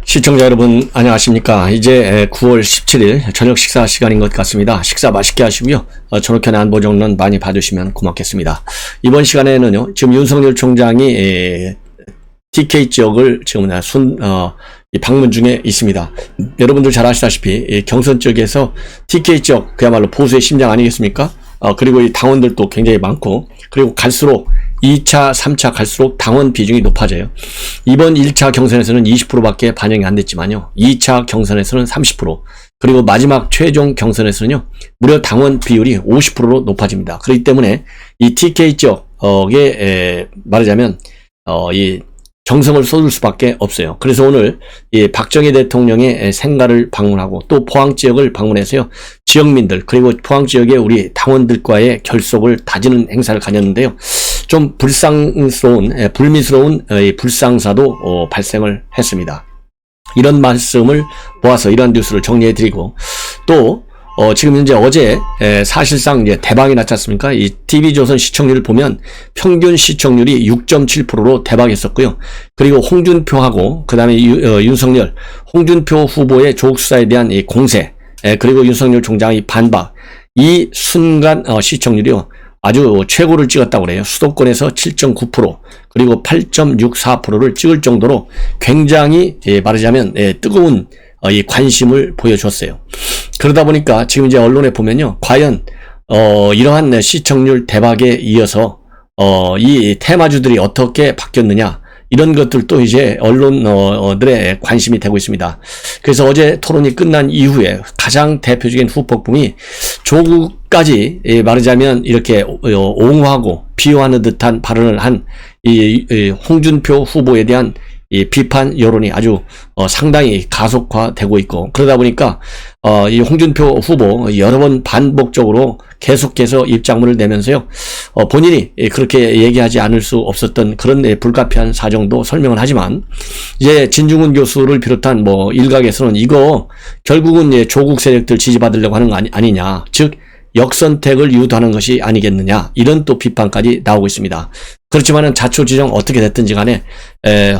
시청자 여러분 안녕하십니까. 이제 9월 17일 저녁 식사 시간인 것 같습니다. 식사 맛있게 하시고요. 저녁현의 안보정론 많이 봐주시면 고맙겠습니다. 이번 시간에는요, 지금 윤석열 총장이 TK 지역을 지금 방문 중에 있습니다. 여러분들 잘 아시다시피 경선 지역에서 TK 지역 그야말로 보수의 심장 아니겠습니까? 그리고 이 당원들도 굉장히 많고, 그리고 갈수록 2차, 3차 갈수록 당원 비중이 높아져요. 이번 1차 경선에서는 20%밖에 반영이 안 됐지만요, 2차 경선에서는 30%, 그리고 마지막 최종 경선에서는요, 무려 당원 비율이 50%로 높아집니다. 그렇기 때문에 이 TK 지역에 말하자면 이 정성을 쏟을 수밖에 없어요. 그래서 오늘 이 박정희 대통령의 생가를 방문하고 또 포항 지역을 방문해서요, 지역민들 그리고 포항 지역의 우리 당원들과의 결속을 다지는 행사를 가졌는데요, 좀 불미스러운 불상사도 발생을 했습니다. 이런 말씀을 모아서 이런 뉴스를 정리해드리고, 또 지금 현재 어제 사실상 이제 대박이 났지 않습니까? 이 TV조선 시청률을 보면 평균 시청률이 6.7%로 대박이었었고요. 그리고 홍준표하고 그 다음에 윤석열, 홍준표 후보의 조국 수사에 대한 이 공세, 그리고 윤석열 총장의 반박, 이 순간 시청률이요, 아주 최고를 찍었다고 그래요. 수도권에서 7.9%, 그리고 8.64%를 찍을 정도로 굉장히 말하자면 뜨거운 이 관심을 보여줬어요. 그러다 보니까 지금 이제 언론에 보면요, 과연 이러한 시청률 대박에 이어서 이 테마주들이 어떻게 바뀌었느냐, 이런 것들도 이제 언론들의 관심이 되고 있습니다. 그래서 어제 토론이 끝난 이후에 가장 대표적인 후폭풍이 조국까지 말하자면 이렇게 옹호하고 비호하는 듯한 발언을 한 이 홍준표 후보에 대한 이 비판 여론이 아주 상당히 가속화되고 있고, 그러다 보니까 이 홍준표 후보 여러 번 반복적으로 계속해서 입장문을 내면서요, 본인이 그렇게 얘기하지 않을 수 없었던 그런 불가피한 사정도 설명을 하지만, 이제 진중훈 교수를 비롯한 일각에서는 이거 결국은 조국 세력들 지지받으려고 하는 거 아니냐, 즉 역선택을 유도하는 것이 아니겠느냐, 이런 또 비판까지 나오고 있습니다. 그렇지만은 자초지종 어떻게 됐든지 간에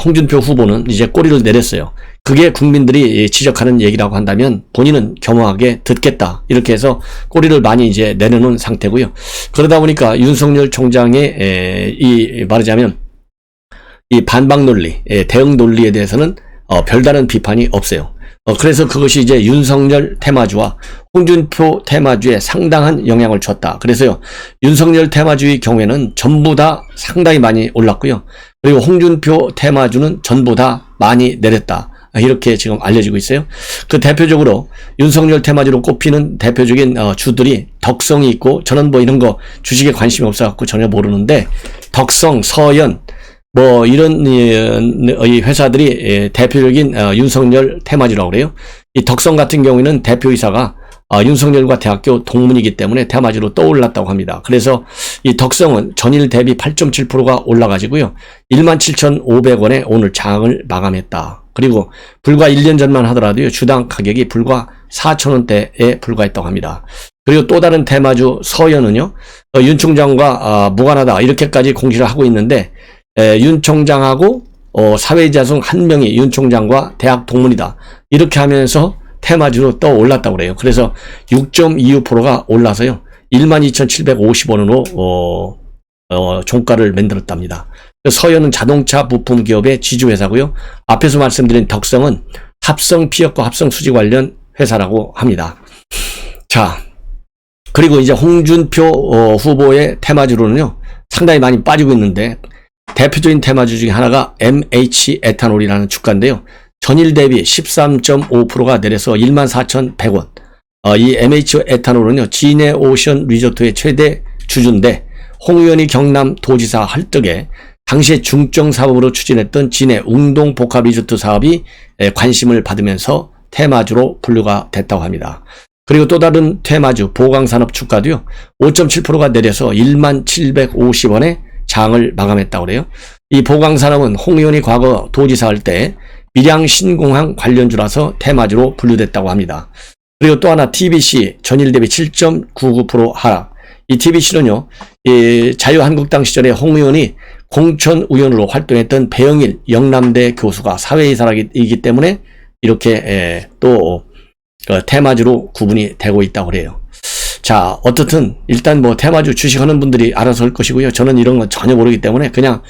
홍준표 후보는 이제 꼬리를 내렸어요. 그게 국민들이 지적하는 얘기라고 한다면 본인은 겸허하게 듣겠다, 이렇게 해서 꼬리를 많이 이제 내려놓은 상태고요. 그러다 보니까 윤석열 총장의 이 말하자면 이 반박 논리, 대응 논리에 대해서는 별다른 비판이 없어요. 그래서 그것이 이제 윤석열 테마주와 홍준표 테마주에 상당한 영향을 줬다. 그래서요, 윤석열 테마주의 경우에는 전부 다 상당히 많이 올랐고요, 그리고 홍준표 테마주는 전부 다 많이 내렸다, 이렇게 지금 알려지고 있어요. 그 대표적으로 윤석열 테마주로 꼽히는 대표적인 주들이 덕성이 있고, 저는 이런 거 주식에 관심이 없어갖고 전혀 모르는데, 덕성, 서현, 이런 이 회사들이 대표적인 윤석열 테마주라고 그래요. 이 덕성 같은 경우에는 대표이사가 윤석열과 대학교 동문이기 때문에 테마주로 떠올랐다고 합니다. 그래서 이 덕성은 전일 대비 8.7%가 올라가지고요, 17,500원에 오늘 장을 마감했다. 그리고 불과 1년 전만 하더라도요, 주당 가격이 불과 4,000원대에 불과했다고 합니다. 그리고 또 다른 테마주 서현은요, 윤 총장과 무관하다, 이렇게까지 공시를 하고 있는데, 윤 총장하고 사회자 중 한 명이 윤 총장과 대학 동문이다, 이렇게 하면서 테마주로 떠올랐다고 그래요. 그래서 6.26%가 올라서요, 12,750원으로 종가를 만들었답니다. 서현은 자동차 부품 기업의 지주회사고요, 앞에서 말씀드린 덕성은 합성 피혁과 합성 수지 관련 회사라고 합니다. 자, 그리고 이제 홍준표 후보의 테마주로는요, 상당히 많이 빠지고 있는데, 대표적인 테마주 중에 하나가 MH 에탄올이라는 주가인데요, 전일 대비 13.5%가 내려서 14,100원. 이 MH 에탄올은요, 진해 오션 리조트의 최대 주주인데, 홍 의원이 경남 도지사 할 적에 당시에 중점 사업으로 추진했던 진해 웅동 복합 리조트 사업이 관심을 받으면서 테마주로 분류가 됐다고 합니다. 그리고 또 다른 테마주 보강산업 주가도요, 5.7%가 내려서 1750원에 장을 마감했다고 그래요. 이 보강산업은 홍 의원이 과거 도지사 할 때 밀양 신공항 관련주라서 테마주로 분류됐다고 합니다. 그리고 또 하나 TBC 전일 대비 7.99% 하락. 이 TBC는요, 이 자유한국당 시절에 홍 의원이 공천 의원으로 활동했던 배영일 영남대 교수가 사회이사이기 때문에 이렇게 또 테마주로 구분이 되고 있다고 그래요. 자, 어떻든 일단 뭐 테마주 주식하는 분들이 알아서 할 것이고요. 저는 이런 건 전혀 모르기 때문에 그냥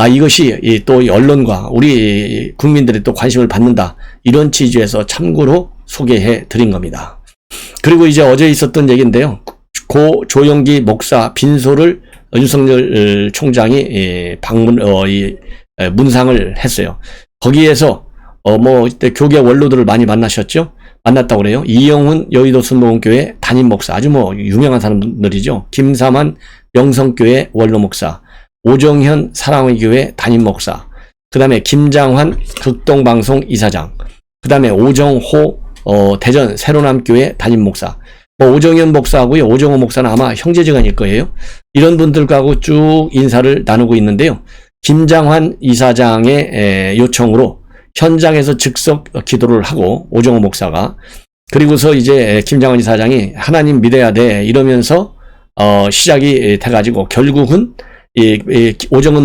이것이 또 언론과 우리 국민들이 또 관심을 받는다, 이런 취지에서 참고로 소개해 드린 겁니다. 그리고 이제 어제 있었던 얘기인데요. 고 조영기 목사 빈소를 윤석열 총장이 문상을 했어요. 거기에서 뭐 이때 교계 원로들을 많이 만났다고 그래요. 이영훈 여의도 순복음교회 담임 목사, 아주 뭐 유명한 사람들이죠. 김사만 명성교회 원로 목사, 오정현 사랑의 교회 담임 목사, 그 다음에 김장환 극동방송 이사장, 그 다음에 오정호 대전 새로남교회 담임 목사, 오정현 목사하고요, 오정호 목사는 아마 형제지간일 거예요. 이런 분들하고 쭉 인사를 나누고 있는데요. 김장환 이사장의 요청으로 현장에서 즉석 기도를 하고, 오정호 목사가, 그리고서 이제 김장환 이사장이 하나님 믿어야 돼 이러면서 시작이 돼가지고 결국은 오정호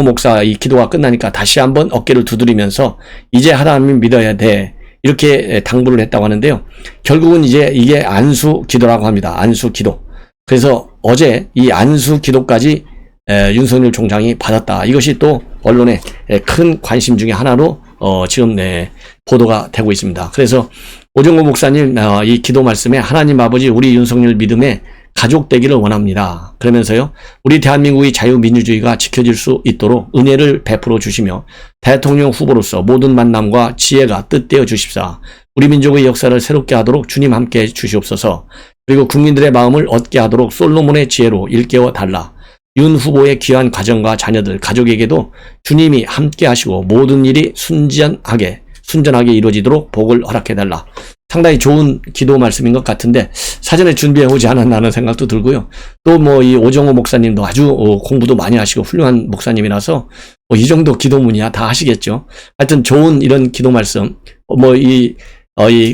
목사 이 기도가 끝나니까 다시 한번 어깨를 두드리면서 이제 하나님 믿어야 돼 이렇게 당부를 했다고 하는데요. 결국은 이제 이게 안수 기도라고 합니다. 안수 기도. 그래서 어제 이 안수 기도까지 윤석열 총장이 받았다. 이것이 또 언론의 큰 관심 중에 하나로 지금 보도가 되고 있습니다. 그래서 오정호 목사님 이 기도 말씀에 하나님 아버지 우리 윤석열 믿음에 가족 되기를 원합니다. 그러면서요, 우리 대한민국의 자유민주주의가 지켜질 수 있도록 은혜를 베풀어 주시며 대통령 후보로서 모든 만남과 지혜가 뜻되어 주십사. 우리 민족의 역사를 새롭게 하도록 주님 함께 해 주시옵소서. 그리고 국민들의 마음을 얻게 하도록 솔로몬의 지혜로 일깨워 달라. 윤 후보의 귀한 가정과 자녀들, 가족에게도 주님이 함께 하시고 모든 일이 순전하게 이루어지도록 복을 허락해달라. 상당히 좋은 기도 말씀인 것 같은데 사전에 준비해 오지 않았나 하는 생각도 들고요. 또 뭐 이 오정호 목사님도 아주 공부도 많이 하시고 훌륭한 목사님이라서 이 정도 기도문이야 다 하시겠죠. 하여튼 좋은 이런 기도 말씀, 이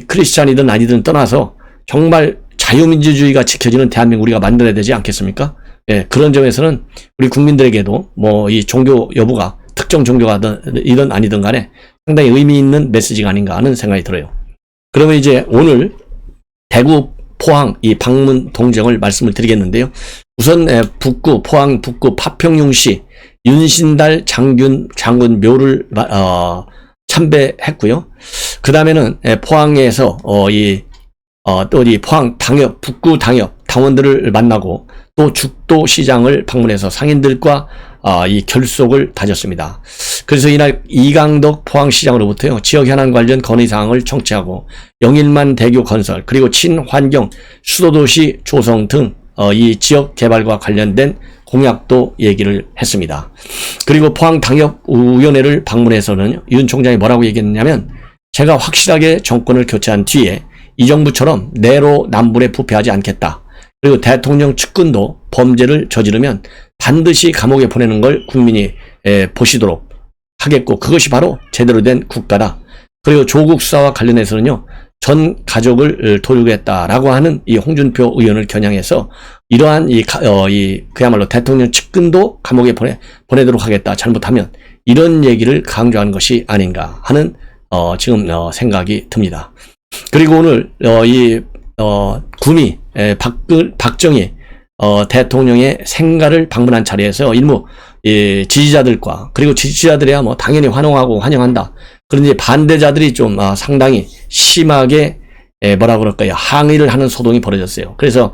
크리스찬이든 아니든 떠나서 정말 자유민주주의가 지켜지는 대한민국 우리가 만들어야 되지 않겠습니까? 예, 그런 점에서는 우리 국민들에게도 이 종교 여부가 특정 종교가든 아니든 간에 상당히 의미 있는 메시지가 아닌가 하는 생각이 들어요. 그러면 이제 오늘 대구, 포항 이 방문 동정을 말씀을 드리겠는데요. 우선 포항 북구 파평용시 윤신달 장군 묘를 참배했고요. 그 다음에는 포항에서 또 이 포항 당협, 북구 당협 당원들을 만나고 또 죽도시장을 방문해서 상인들과 이 결속을 다졌습니다. 그래서 이날 이강덕 포항시장으로부터요, 지역 현안 관련 건의사항을 청취하고 영일만 대교 건설, 그리고 친환경 수도도시 조성 등 이 지역 개발과 관련된 공약도 얘기를 했습니다. 그리고 포항당협위원회를 방문해서는 윤 총장이 뭐라고 얘기했냐면, 제가 확실하게 정권을 교체한 뒤에 이 정부처럼 내로남불에 부패하지 않겠다. 그리고 대통령 측근도 범죄를 저지르면 반드시 감옥에 보내는 걸 국민이 보시도록 하겠고, 그것이 바로 제대로 된 국가다. 그리고 조국 수사와 관련해서는요, 전 가족을 도륙했다라고 하는 이 홍준표 의원을 겨냥해서 이러한 그야말로 대통령 측근도 감옥에 보내도록 하겠다. 잘못하면 이런 얘기를 강조하는 것이 아닌가 하는 지금 생각이 듭니다. 그리고 오늘 구미 박정희 대통령의 생가를 방문한 자리에서 일부 지지자들과, 그리고 지지자들이야 뭐 당연히 환영하고 환영한다. 그런데 반대자들이 좀 상당히 심하게 뭐라 그럴까요, 항의를 하는 소동이 벌어졌어요. 그래서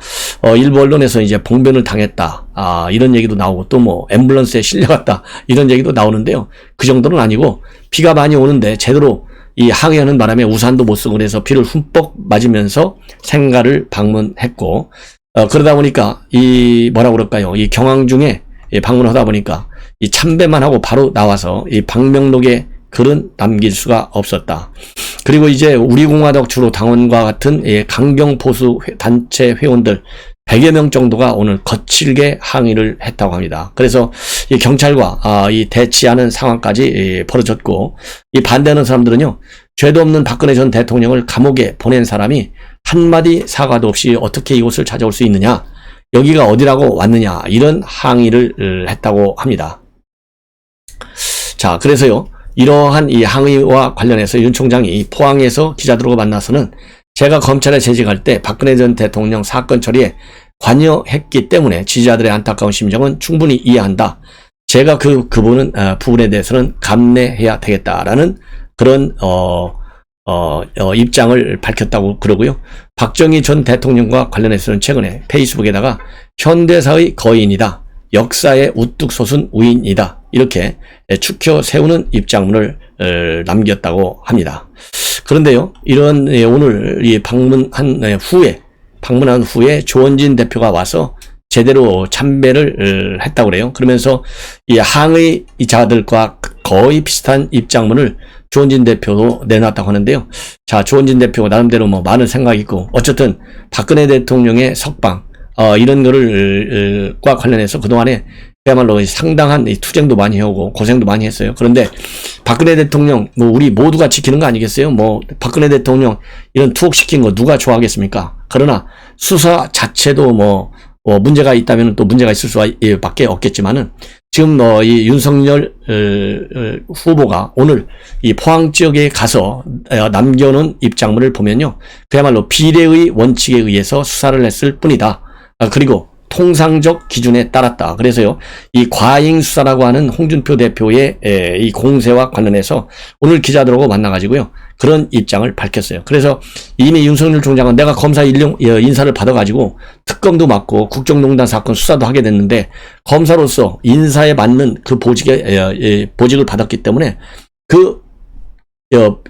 일부 언론에서 이제 봉변을 당했다 이런 얘기도 나오고, 또 뭐 앰뷸런스에 실려갔다 이런 얘기도 나오는데요. 그 정도는 아니고 비가 많이 오는데 제대로 이 항의하는 바람에 우산도 못 쓰고 그래서 비를 흠뻑 맞으면서 생가를 방문했고, 그러다 보니까 이 뭐라 그럴까요, 이 경황 중에 방문하다 보니까 이 참배만 하고 바로 나와서 이 방명록에 글은 남길 수가 없었다. 그리고 이제 우리공화국 주로 당원과 같은 강경 보수 단체 회원들 100여 명 정도가 오늘 거칠게 항의를 했다고 합니다. 그래서 이 경찰과 이 대치하는 상황까지 벌어졌고, 이 반대하는 사람들은요, 죄도 없는 박근혜 전 대통령을 감옥에 보낸 사람이 한마디 사과도 없이 어떻게 이곳을 찾아올 수 있느냐, 여기가 어디라고 왔느냐, 이런 항의를 했다고 합니다. 자, 그래서요, 이러한 이 항의와 관련해서 윤 총장이 포항에서 기자들과 만나서는 제가 검찰에 재직할 때 박근혜 전 대통령 사건 처리에 관여했기 때문에 지지자들의 안타까운 심정은 충분히 이해한다. 제가 부분에 대해서는 감내해야 되겠다라는 그런 입장을 밝혔다고 그러고요. 박정희 전 대통령과 관련해서는 최근에 페이스북에다가 현대사의 거인이다. 역사에 우뚝 솟은 우인이다. 이렇게 축혀 세우는 입장문을 남겼다고 합니다. 그런데요, 이런 오늘 이 방문한 후에 조원진 대표가 와서 제대로 참배를 했다고 그래요. 그러면서 이 항의자들과 거의 비슷한 입장문을 조원진 대표도 내놨다고 하는데요. 자, 조원진 대표가 나름대로 뭐 많은 생각이 있고, 어쨌든 박근혜 대통령의 석방, 이런 과 관련해서 그동안에 그야말로 상당한 투쟁도 많이 해오고 고생도 많이 했어요. 그런데 박근혜 대통령, 우리 모두가 지키는 거 아니겠어요? 박근혜 대통령 이런 투옥시킨 거 누가 좋아하겠습니까? 그러나 수사 자체도 문제가 있다면 또 문제가 있을 수밖에 없겠지만은, 지금 이 윤석열 후보가 오늘 이 포항 지역에 가서 남겨놓은 입장문을 보면요, 그야말로 비례의 원칙에 의해서 수사를 했을 뿐이다. 그리고 통상적 기준에 따랐다. 그래서요, 이 과잉 수사라고 하는 홍준표 대표의 이 공세와 관련해서 오늘 기자들하고 만나가지고요, 그런 입장을 밝혔어요. 그래서 이미 윤석열 총장은 내가 검사 인사를 받아가지고 특검도 맡고 국정농단 사건 수사도 하게 됐는데, 검사로서 인사에 맞는 그 보직을 받았기 때문에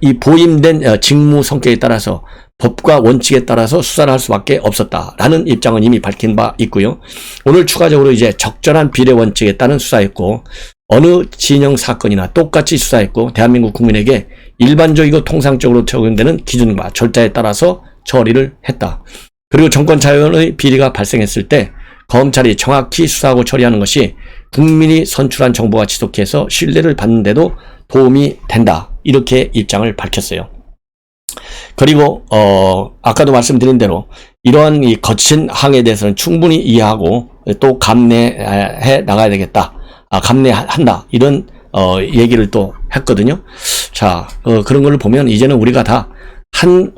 이 보임된 직무 성격에 따라서 법과 원칙에 따라서 수사를 할 수밖에 없었다라는 입장은 이미 밝힌 바 있고요. 오늘 추가적으로 이제 적절한 비례 원칙에 따른 수사했고, 어느 진영 사건이나 똑같이 수사했고, 대한민국 국민에게 일반적이고 통상적으로 적용되는 기준과 절차에 따라서 처리를 했다. 그리고 정권 자연의 비리가 발생했을 때 검찰이 정확히 수사하고 처리하는 것이 국민이 선출한 정보가 지속해서 신뢰를 받는 데도 도움이 된다. 이렇게 입장을 밝혔어요. 그리고 아까도 말씀드린 대로 이러한 이 거친 항에 대해서는 충분히 이해하고 또 감내해 나가야 되겠다. 감내한다. 이런 얘기를 또 했거든요. 자, 그런 걸 보면 이제는 우리가 다 한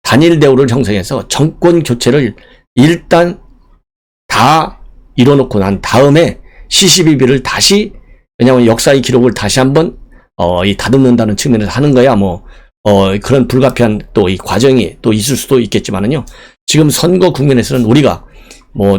단일 대우를 형성해서 정권 교체를 일단 다 이뤄놓고 난 다음에 시시비비를 다시, 왜냐하면 역사의 기록을 다시 한번 다듬는다는 측면에서 하는 거야. 그런 불가피한 또 이 과정이 또 있을 수도 있겠지만은요, 지금 선거 국면에서는 우리가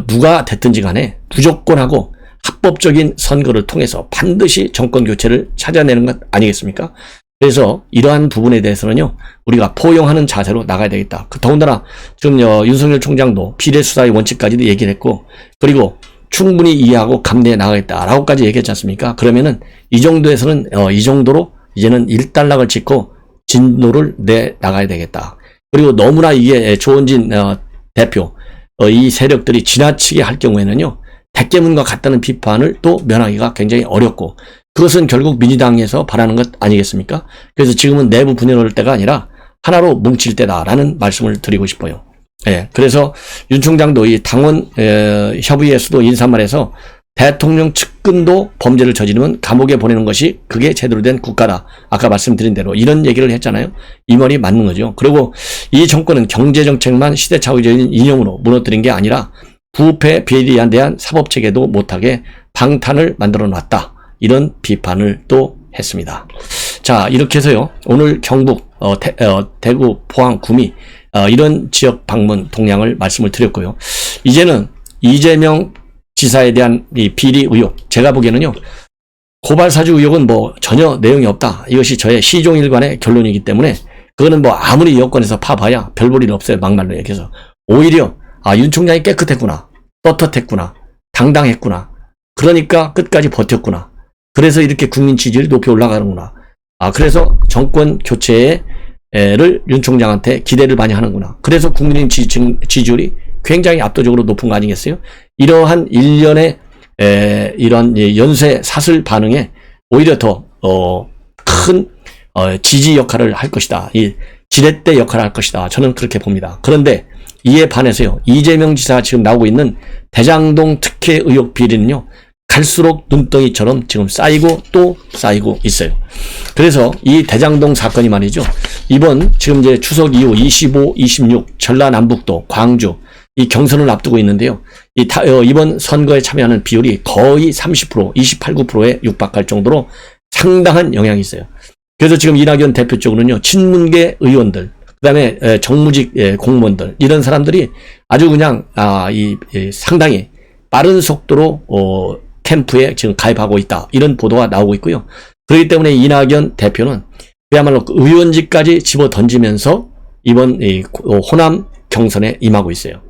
누가 됐든지 간에 무조건하고 합법적인 선거를 통해서 반드시 정권 교체를 찾아내는 것 아니겠습니까? 그래서 이러한 부분에 대해서는요, 우리가 포용하는 자세로 나가야 되겠다. 더군다나 지금 윤석열 총장도 비례 수사의 원칙까지도 얘기를 했고, 그리고 충분히 이해하고 감내해 나가겠다라고까지 얘기했지 않습니까? 그러면은 이 정도에서는 이 정도로 이제는 일단락을 짓고 진도를 내 나가야 되겠다. 그리고 너무나 이게 조원진 대표 이 세력들이 지나치게 할 경우에는요, 대깨문과 같다는 비판을 또 면하기가 굉장히 어렵고, 그것은 결국 민주당에서 바라는 것 아니겠습니까? 그래서 지금은 내부 분열할 때가 아니라 하나로 뭉칠 때다라는 말씀을 드리고 싶어요. 예, 그래서 윤 총장도 이 당원 협의회에서도 인사말에서 대통령 측근도 범죄를 저지르면 감옥에 보내는 것이 그게 제대로 된 국가다. 아까 말씀드린 대로 이런 얘기를 했잖아요. 이 말이 맞는 거죠. 그리고 이 정권은 경제정책만 시대착오적인 이념으로 무너뜨린 게 아니라 부패 비리에 대한 사법체계도 못하게 방탄을 만들어 놨다. 이런 비판을 또 했습니다. 자, 이렇게 해서요, 오늘 경북 대구, 포항, 구미 이런 지역 방문 동향을 말씀을 드렸고요. 이제는 이재명 지사에 대한 이 비리 의혹, 제가 보기에는요, 고발 사주 의혹은 전혀 내용이 없다. 이것이 저의 시종일관의 결론이기 때문에 그거는 아무리 여권에서 파봐야 별 볼 일 없어요. 막말로 얘기해서. 오히려 윤 총장이 깨끗했구나, 떳떳했구나, 당당했구나, 그러니까 끝까지 버텼구나, 그래서 이렇게 국민 지지율이 높이 올라가는구나, 그래서 정권 교체를 윤 총장한테 기대를 많이 하는구나, 그래서 국민의 지지율이 굉장히 압도적으로 높은 거 아니겠어요? 이러한 일련의 이런 연쇄 사슬 반응에 오히려 더 큰 지지 역할을 할 것이다. 이 지렛대 역할을 할 것이다. 저는 그렇게 봅니다. 그런데 이에 반해서요, 이재명 지사가 지금 나오고 있는 대장동 특혜 의혹 비리는요, 갈수록 눈덩이처럼 지금 쌓이고 또 쌓이고 있어요. 그래서 이 대장동 사건이 말이죠. 이번 지금 이제 추석 이후 25, 26 전라남북도, 광주 이 경선을 앞두고 있는데요. 이번 선거에 참여하는 비율이 거의 30%, 28~9%에 육박할 정도로 상당한 영향이 있어요. 그래서 지금 이낙연 대표 쪽으로는요, 친문계 의원들, 그다음에 정무직 공무원들 이런 사람들이 아주 그냥 상당히 빠른 속도로 캠프에 지금 가입하고 있다 이런 보도가 나오고 있고요. 그렇기 때문에 이낙연 대표는 그야말로 의원직까지 집어 던지면서 이번 호남 경선에 임하고 있어요.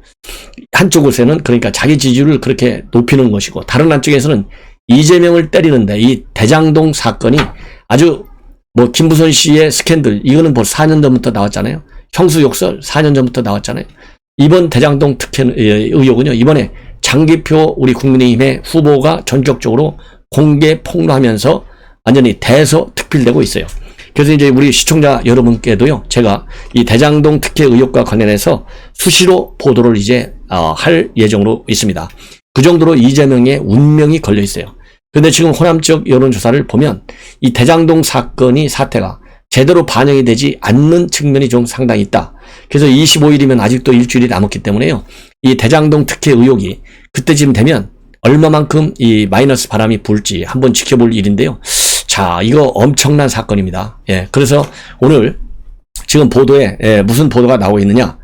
한쪽에서는 그러니까 자기 지지율을 그렇게 높이는 것이고 다른 한쪽에서는 이재명을 때리는데 이 대장동 사건이 아주 김부선 씨의 스캔들 이거는 벌써 4년 전부터 나왔잖아요. 형수 욕설 4년 전부터 나왔잖아요. 이번 대장동 특혜 의혹은요. 이번에 장기표 우리 국민의힘의 후보가 전격적으로 공개 폭로하면서 완전히 대서특필되고 있어요. 그래서 이제 우리 시청자 여러분께도요. 제가 이 대장동 특혜 의혹과 관련해서 수시로 보도를 이제 할 예정으로 있습니다. 그 정도로 이재명의 운명이 걸려 있어요. 근데 지금 호남 쪽 여론조사를 보면 이 대장동 사태가 제대로 반영이 되지 않는 측면이 좀 상당히 있다. 그래서 25일이면 아직도 일주일이 남았기 때문에요. 이 대장동 특혜 의혹이 그때쯤 되면 얼마만큼 이 마이너스 바람이 불지 한번 지켜볼 일인데요. 자, 이거 엄청난 사건입니다. 예, 그래서 오늘 지금 보도에 무슨 보도가 나오고 있느냐?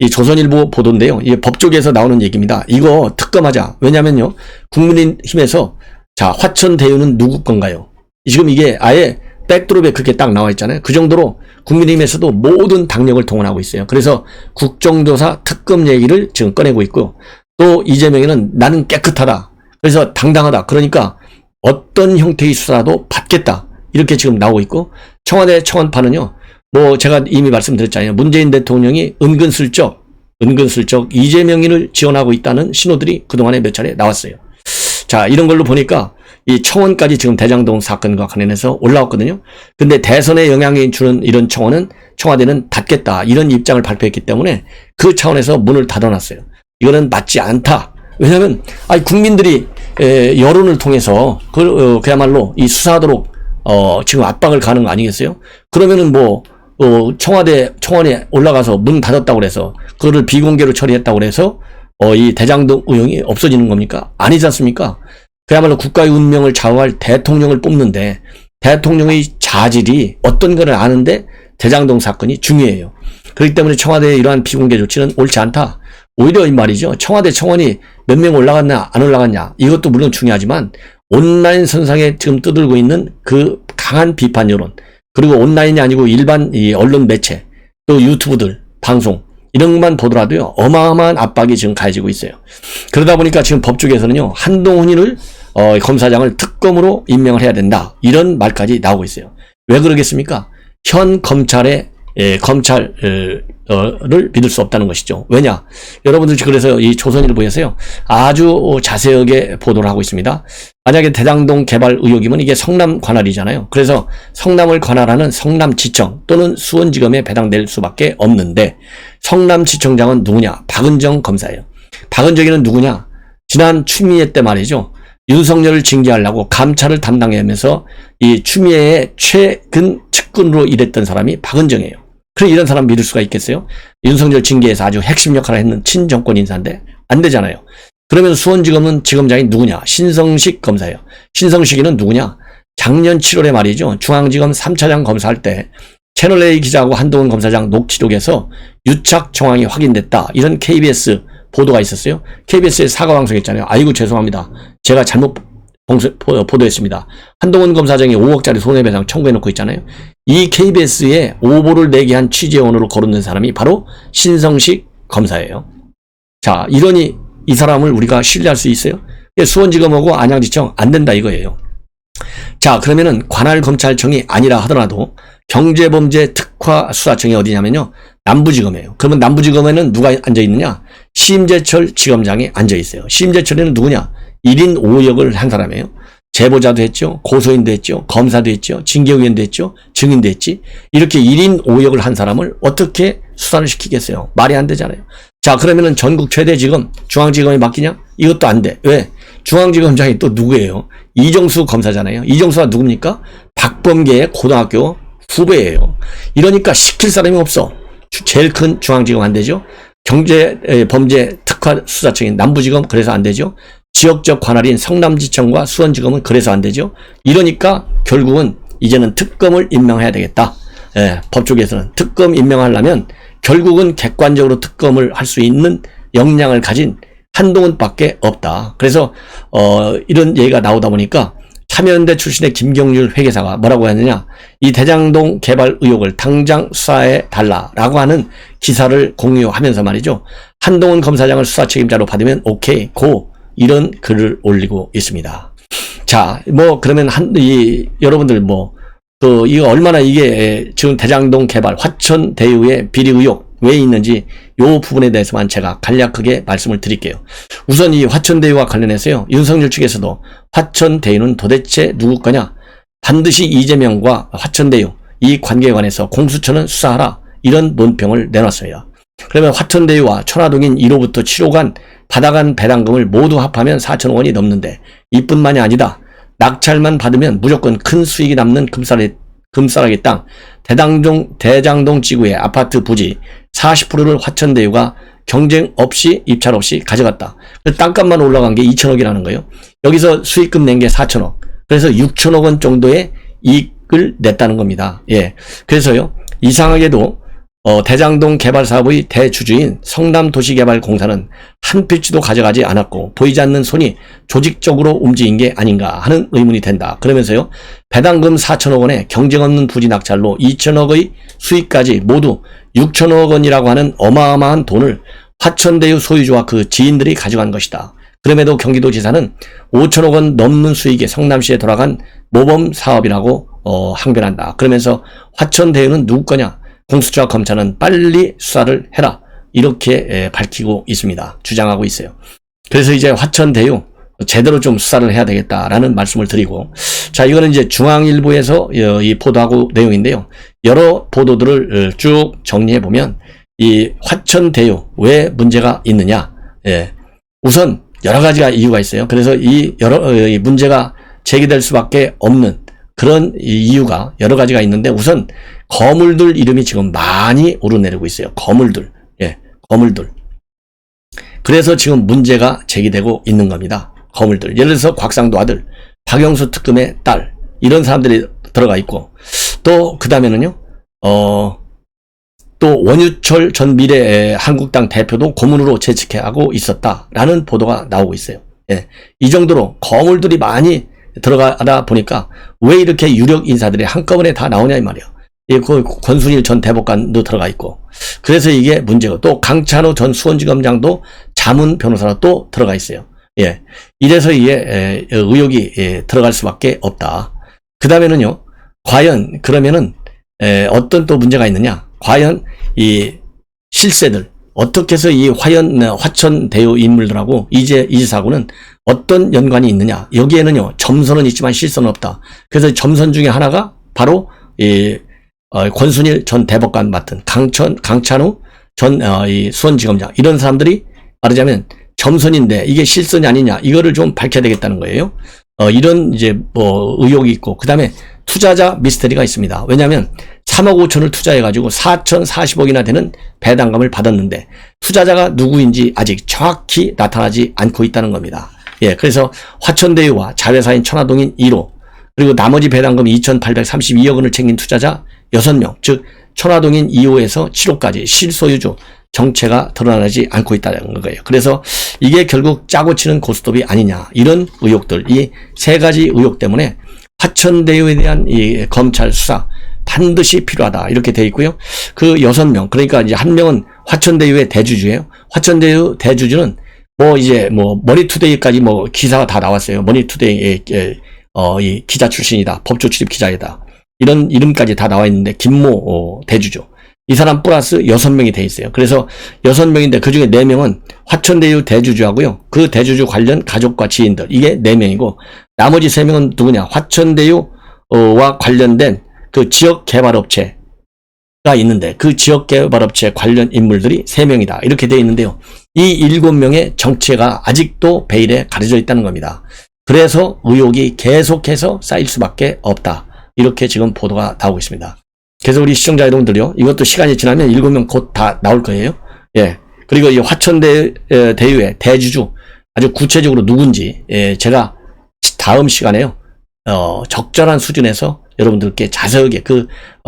이 조선일보 보도인데요. 이게 법조계에서 나오는 얘기입니다. 이거 특검하자. 왜냐면요, 국민의힘에서 자, 화천 대유는 누구 건가요? 지금 이게 아예 백드롭에 그렇게 딱 나와 있잖아요. 그 정도로 국민의힘에서도 모든 당력을 동원하고 있어요. 그래서 국정조사 특검 얘기를 지금 꺼내고 있고요. 또 이재명이는 나는 깨끗하다. 그래서 당당하다. 그러니까 어떤 형태의 수사도 받겠다. 이렇게 지금 나오고 있고 청와대 청원파는요. 제가 이미 말씀드렸잖아요. 문재인 대통령이 은근슬쩍 이재명인을 지원하고 있다는 신호들이 그동안에 몇 차례 나왔어요. 자, 이런 걸로 보니까 이 청원까지 지금 대장동 사건과 관련해서 올라왔거든요. 근데 대선에 영향을 주는 이런 청원은 청와대는 닫겠다. 이런 입장을 발표했기 때문에 그 차원에서 문을 닫아놨어요. 이거는 맞지 않다. 왜냐하면 국민들이 여론을 통해서 그야말로 이 수사하도록 지금 압박을 가는 거 아니겠어요? 그러면은 청원에 올라가서 문 닫았다고 그래서 그거를 비공개로 처리했다고 그래서 이 대장동 의혹이 없어지는 겁니까? 아니지 않습니까? 그야말로 국가의 운명을 좌우할 대통령을 뽑는데 대통령의 자질이 어떤 거를 아는데 대장동 사건이 중요해요. 그렇기 때문에 청와대의 이러한 비공개 조치는 옳지 않다. 오히려 이 말이죠. 청와대 청원이 몇 명 올라갔냐 안 올라갔냐 이것도 물론 중요하지만 온라인 선상에 지금 떠들고 있는 그 강한 비판 여론 그리고 온라인이 아니고 일반 이 언론 매체 또 유튜브들 방송 이런 것만 보더라도요 어마어마한 압박이 지금 가해지고 있어요. 그러다 보니까 지금 법조계에서는요 한동훈이를 검사장을 특검으로 임명을 해야 된다 이런 말까지 나오고 있어요. 왜 그러겠습니까? 현 검찰의 검찰을 믿을 수 없다는 것이죠. 왜냐? 여러분들 그래서 이 조선일보에서요 아주 자세하게 보도를 하고 있습니다. 만약에 대장동 개발 의혹이면 이게 성남 관할이잖아요. 그래서 성남을 관할하는 성남지청 또는 수원지검에 배당될 수밖에 없는데 성남지청장은 누구냐? 박은정 검사예요. 박은정이는 누구냐? 지난 추미애 때 말이죠. 윤석열을 징계하려고 감찰을 담당하면서 이 추미애의 최근 측근으로 일했던 사람이 박은정이에요. 그래 이런 사람 믿을 수가 있겠어요? 윤석열 징계에서 아주 핵심 역할을 했는 친정권 인사인데 안 되잖아요. 그러면 수원지검은 지검장이 누구냐? 신성식 검사예요. 신성식이는 누구냐? 작년 7월에 말이죠. 중앙지검 3차장 검사할 때 채널A 기자하고 한동훈 검사장 녹취록에서 유착 정황이 확인됐다. 이런 KBS 보도가 있었어요. KBS에 사과 방송했잖아요. 아이고 죄송합니다. 제가 잘못 보도했습니다. 한동훈 검사장이 5억짜리 손해배상 청구해놓고 있잖아요. 이 KBS에 오보를 내게 한 취재원으로 거론된 사람이 바로 신성식 검사예요. 자, 이러니 이 사람을 우리가 신뢰할 수 있어요? 수원지검하고 안양지청 안 된다 이거예요. 자, 그러면은 관할검찰청이 아니라 하더라도 경제범죄 특화수사청이 어디냐면요. 남부지검이에요. 그러면 남부지검에는 누가 앉아있느냐? 심재철 지검장이 앉아있어요. 심재철이는 누구냐? 1인 5역을 한 사람이에요. 제보자도 했죠. 고소인도 했죠. 검사도 했죠. 징계위원도 했죠. 증인도 했지. 이렇게 1인 5역을 한 사람을 어떻게 수사를 시키겠어요? 말이 안 되잖아요. 자, 그러면은 전국 최대지검, 중앙지검이 맡기냐? 이것도 안 돼. 왜? 중앙지검장이 또 누구예요? 이정수 검사잖아요. 이정수가 누굽니까? 박범계의 고등학교 후배예요. 이러니까 시킬 사람이 없어. 제일 큰 중앙지검 안 되죠. 경제범죄 특화 수사청인 남부지검 그래서 안 되죠. 지역적 관할인 성남지청과 수원지검은 그래서 안 되죠. 이러니까 결국은 이제는 특검을 임명해야 되겠다. 예, 법조계에서는 특검 임명하려면 결국은 객관적으로 특검을 할 수 있는 역량을 가진 한동훈밖에 없다. 그래서 이런 얘기가 나오다 보니까 참여연대 출신의 김경률 회계사가 뭐라고 했느냐, 이 대장동 개발 의혹을 당장 수사해 달라라고 하는 기사를 공유하면서 말이죠, 한동훈 검사장을 수사 책임자로 받으면 오케이 고, 이런 글을 올리고 있습니다. 자, 뭐 그러면 여러분들 이거 얼마나 이게 지금 대장동 개발 화천 대유의 비리 의혹 왜 있는지 요 부분에 대해서만 제가 간략하게 말씀을 드릴게요. 우선 이 화천 대유와 관련해서요, 윤석열 측에서도 화천 대유는 도대체 누구 거냐, 반드시 이재명과 화천 대유 이 관계에 관해서 공수처는 수사하라, 이런 논평을 내놨어요. 그러면 화천 대유와 천화동인 1호부터 7호간 받아간 배당금을 모두 합하면 4천억 원이 넘는데, 이뿐만이 아니다. 낙찰만 받으면 무조건 큰 수익이 남는 금싸라기 땅 대장동 지구의 아파트 부지 40%를 화천대유가 경쟁 없이 입찰 없이 가져갔다. 땅값만 올라간 게 2천억이라는 거예요. 여기서 수익금 낸 게 4천억. 그래서 6천억 원 정도의 이익을 냈다는 겁니다. 예. 그래서요, 이상하게도 대장동 개발 사업의 대주주인 성남도시개발공사는 한 필지도 가져가지 않았고 보이지 않는 손이 조직적으로 움직인 게 아닌가 하는 의문이 된다. 그러면서요, 배당금 4천억 원에 경쟁 없는 부지 낙찰로 2천억의 수익까지 모두 6천억 원이라고 하는 어마어마한 돈을 화천대유 소유주와 그 지인들이 가져간 것이다. 그럼에도 경기도지사는 5천억 원 넘는 수익에 성남시에 돌아간 모범 사업이라고 항변한다. 그러면서 화천대유는 누구 거냐? 공수처와 검찰은 빨리 수사를 해라, 이렇게 밝히고 있습니다. 주장하고 있어요. 그래서 이제 화천대유 제대로 좀 수사를 해야 되겠다라는 말씀을 드리고, 자, 이거는 이제 중앙일보에서 이 보도하고 내용인데요. 여러 보도들을 쭉 정리해 보면 이 화천대유 왜 문제가 있느냐? 예. 우선 여러 가지가 이유가 있어요. 그래서 이 문제가 제기될 수밖에 없는 그런 이유가 여러 가지가 있는데, 우선 거물들 이름이 지금 많이 오르내리고 있어요. 거물들. 예, 거물들. 그래서 지금 문제가 제기되고 있는 겁니다. 거물들. 예를 들어서 곽상도 아들, 박영수 특검의 딸, 이런 사람들이 들어가 있고, 또 그 다음에는요, 또 원유철 전 미래 한국당 대표도 고문으로 재직하고 있었다라는 보도가 나오고 있어요. 예, 이 정도로 거물들이 많이 들어가다 보니까 왜 이렇게 유력 인사들이 한꺼번에 다 나오냐 이 말이에요. 그 권순일 전 대법관도 들어가 있고, 그래서 이게 문제고, 또 강찬호 전 수원지검장도 자문 변호사로 또 들어가 있어요. 예, 이래서 이게 의혹이 들어갈 수밖에 없다. 그 다음에는요, 과연 그러면은 어떤 또 문제가 있느냐? 과연 이 실세들 어떻게 해서 이 화천 대유 인물들하고 이재사고는 어떤 연관이 있느냐? 여기에는요, 점선은 있지만 실선은 없다. 그래서 점선 중에 하나가 바로 권순일 전 대법관 맡은 강찬우 전 수원지검장, 이런 사람들이 말하자면 점선인데 이게 실선이 아니냐, 이거를 좀 밝혀야 되겠다는 거예요. 이런 이제 의혹이 있고, 그 다음에 투자자 미스터리가 있습니다. 왜냐하면 3억 5천을 투자해가지고 4,040억이나 되는 배당금을 받았는데 투자자가 누구인지 아직 정확히 나타나지 않고 있다는 겁니다. 예, 그래서 화천대유와 자회사인 천화동인 1호, 그리고 나머지 배당금 2,832억 원을 챙긴 투자자 6명, 즉 천화동인 2호에서 7호까지 실소유주 정체가 드러나지 않고 있다는 거예요. 그래서 이게 결국 짜고 치는 고스톱이 아니냐, 이런 의혹들, 이 세 가지 의혹 때문에 화천대유에 대한 이 검찰 수사 반드시 필요하다, 이렇게 돼 있고요. 그 6명, 그러니까 이제 한 명은 화천대유의 대주주예요. 화천대유 대주주는 이제 머니투데이까지 기사가 다 나왔어요. 머니투데이의 이 기자 출신이다, 법조 출입 기자이다, 이런 이름까지 다 나와 있는데, 김모 대주주, 이 사람 플러스 6명이 돼 있어요. 그래서 6명인데 그 중에 4명은 화천대유 대주주하고요, 그 대주주 관련 가족과 지인들, 이게 4명이고, 나머지 3명은 누구냐? 화천대유와 관련된 그 지역 개발업체, 있는데 그 지역개발업체 관련 인물들이 3명이다. 이렇게 되어 있는데요. 이 7명의 정체가 아직도 베일에 가려져 있다는 겁니다. 그래서 의혹이 계속해서 쌓일 수밖에 없다. 이렇게 지금 보도가 나오고 있습니다. 그래서 우리 시청자 여러분들요, 이것도 시간이 지나면 7명 곧 다 나올 거예요. 예. 그리고 이 화천대유의 대주주 아주 구체적으로 누군지, 제가 다음 시간에요, 적절한 수준에서 여러분들께 자세하게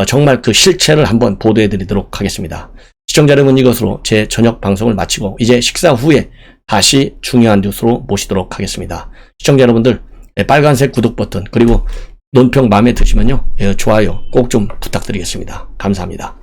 정말 그 실체를 한번 보도해 드리도록 하겠습니다. 시청자 여러분, 이것으로 제 저녁 방송을 마치고 이제 식사 후에 다시 중요한 뉴스로 모시도록 하겠습니다. 시청자 여러분들, 빨간색 구독 버튼 그리고 논평 마음에 드시면요, 좋아요 꼭 좀 부탁드리겠습니다. 감사합니다.